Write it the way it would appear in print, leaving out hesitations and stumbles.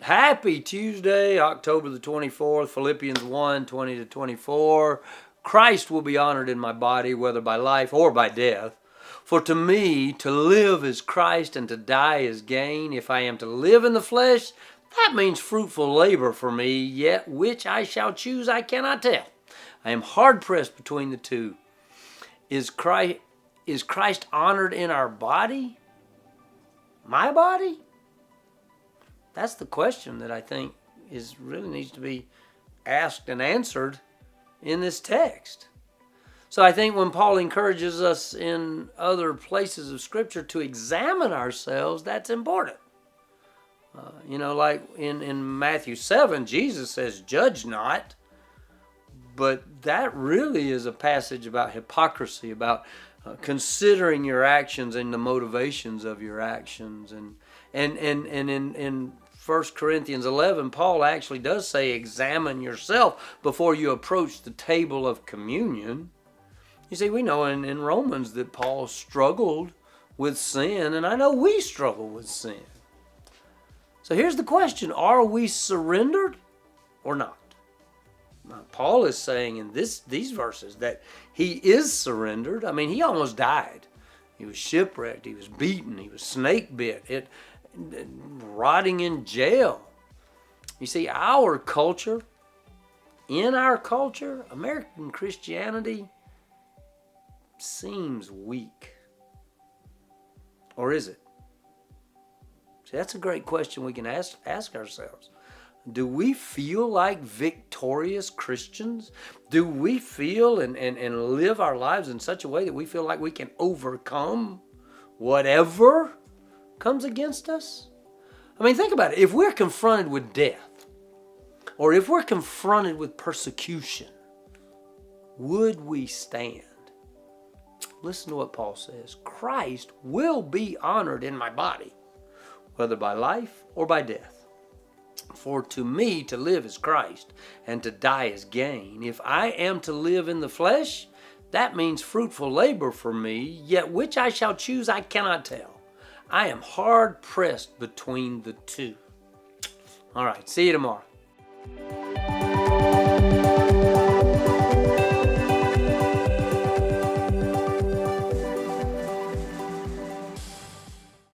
Happy Tuesday, October the 24th, Philippians 1:20-24. Christ will be honored in my body, whether by life or by death. For to me, to live is Christ and to die is gain. If I am to live in the flesh, that means fruitful labor for me, yet which I shall choose I cannot tell. I am hard pressed between the two. Is Christ honored in our body? My body? That's the question that I think really needs to be asked and answered in this text. So I think when Paul encourages us in other places of Scripture to examine ourselves, that's important. Like in Matthew 7, Jesus says, "Judge not." But that really is a passage about hypocrisy, about considering your actions and the motivations of your actions. And in 1 Corinthians 11, Paul actually does say, examine yourself before you approach the table of communion. You see, we know in Romans that Paul struggled with sin, and I know we struggle with sin. So here's the question: are we surrendered or not? Now, Paul is saying in these verses that he is surrendered. I mean, he almost died. He was shipwrecked. He was beaten. He was snake bit. Rotting in jail. You see, in our culture, American Christianity seems weak. Or is it? See, that's a great question we can ask ourselves. Do we feel like victorious Christians? Do we feel and live our lives in such a way that we feel like we can overcome whatever comes against us? I mean, think about it. If we're confronted with death, or if we're confronted with persecution, would we stand? Listen to what Paul says. Christ will be honored in my body, whether by life or by death. For to me to live is Christ, and to die is gain. If I am to live in the flesh, that means fruitful labor for me, yet which I shall choose I cannot tell. I am hard pressed between the two. All right, see you tomorrow.